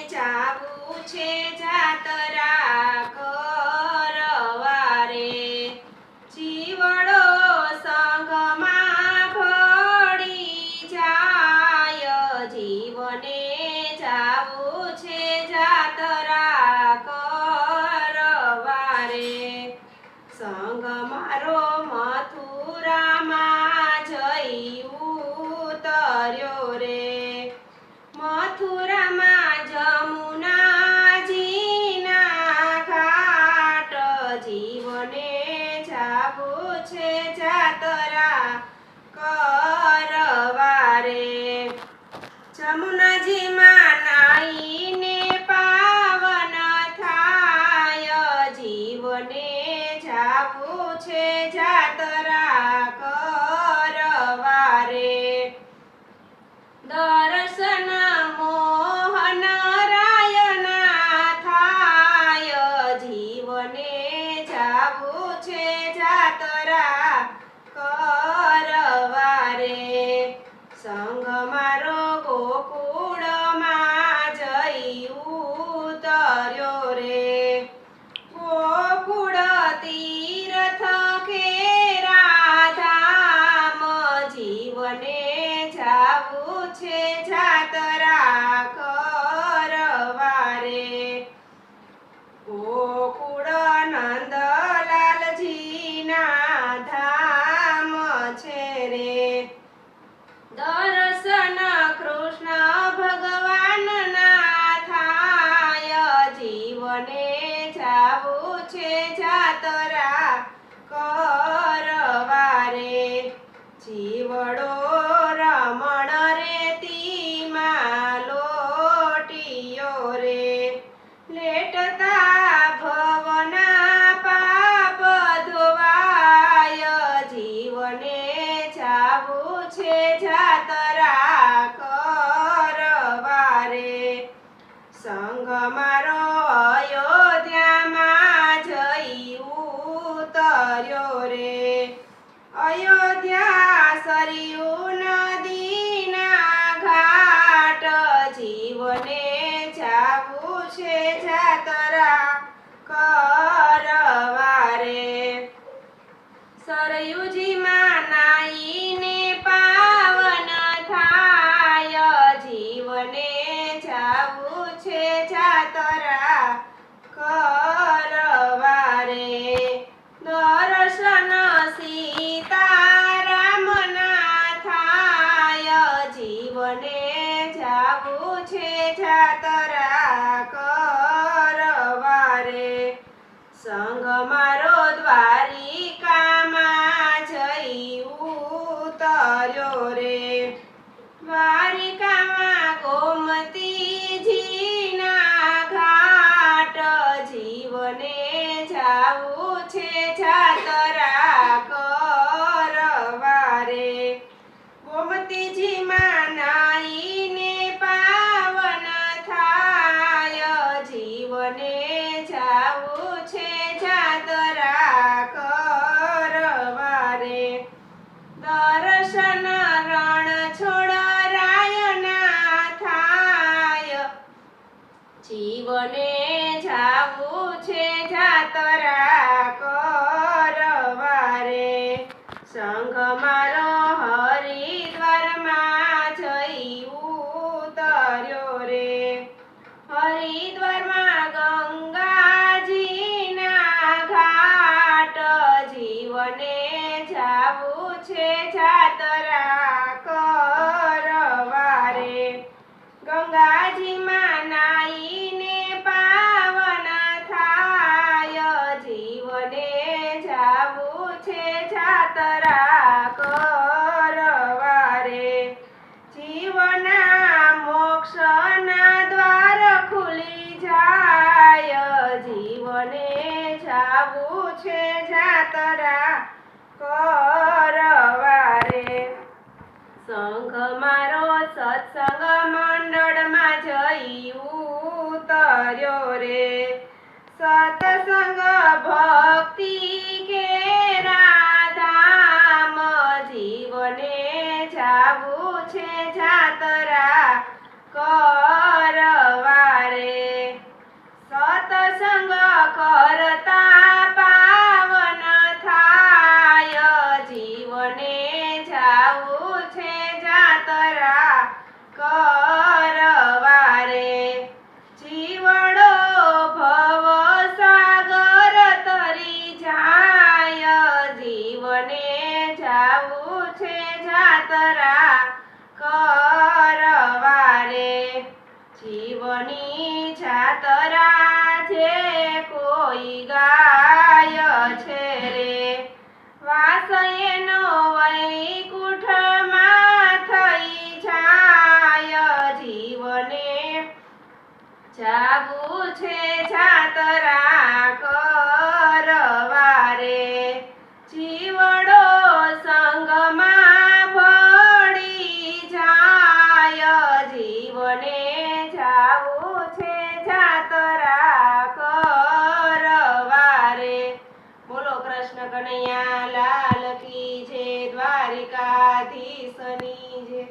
જાવું છે જાતરા કરવા રે જીવડો સંગમાં ભળી જાય જીવને જાવું છે જાતરા કરવા રે સંગ મારો મથુરામાં જઈ ઉતર્યો રે મથુરામાં જમુનાજીના ઘાટ જીવને જાવું છે જાતરા કરવા રે જમુનાજીમાં નાહીને પાવન થાય જીવને જાવું છે જાતરા કરવા રે દર્શન મોહન રાયના થાય જીવને જાવું છે જાતરા કરવા રે સંગ મારો ગોકુળમાં જઈ ઉતર્યો રે ગોકુળ તીર્થ ખેરાધામ જીવને જાવું છે જાતરા કરવા રે ગોકુળ નંદલાલજીના ધામ છે રે દર્શન કૃષ્ણ ભગવાનના થાય જીવને જાવું છે જાતરા કરવા રે જીવડો રમણ રેતીમાં લોટિયો રે લેટતા ભવના પાપ ધોવાય જીવને જાવું છે જાતરા કરવા રે સંગ મારો અયોધ્યામાં જઈ ઉતર્યો રે અયોધ્યા સરયુ નદીના ઘાટ જીવને જાવું છે જાતરા કરવા રે સરયુજીમાં નાહીને પાવન થાય જીવને જાવું છે જાતરા કરવા રે દર્શન સીતારામના થાય જીવને જાવું છે જાતરા કરવા રે સંગ મારો દ્વારિકામાં જઈ ઉતર્યો રે દ્વારિકામાં ગોમતીજીના ઘાટ જીવને જાવું છે જાતરા કરવા રે ગોમતીજીમાં નાહીને પાવન થાય જીવને જાવું છે જાતરા કરવા રે દર્શન રણ છોડ રાયના થાય જીવને જાવું છે જાતરા કરવા રે સંગ મારો હરિદ્વારમાં જઈ ઉતર્યો રે હરિદ્વારમાં ગંગાજીના ઘાટ જીવને જાવું છે જાતરા કરવા રે ગંગાજીમાં નાહીને પાવન થાય જીવને જાવું છે જાતરા કરવા રે જીવના મોક્ષના દ્વાર ખુલી જાય જીવને જાવું છે જાતરા કરવા રે સંઘ મારો સત્સંગ મંડળમાં જઈ ઉતર્યો રે સત્સંગ ભક્તિ કેરાધામ જીવને જાવું છે જાતરા કરવા રે જીવની જાતરા જે કોઈ ગાય છે રે વાસ એનો વૈકુંઠમાં થઈ જાય જીવને જાવું છે જાતરા કરવા રે જીવડો સંગમાં ભળી જાય જીવને જાવું છે જાતરા કરવા રે બોલો કૃષ્ણ કનૈયા લાલ કી જય દ્વારિકાધીશની જય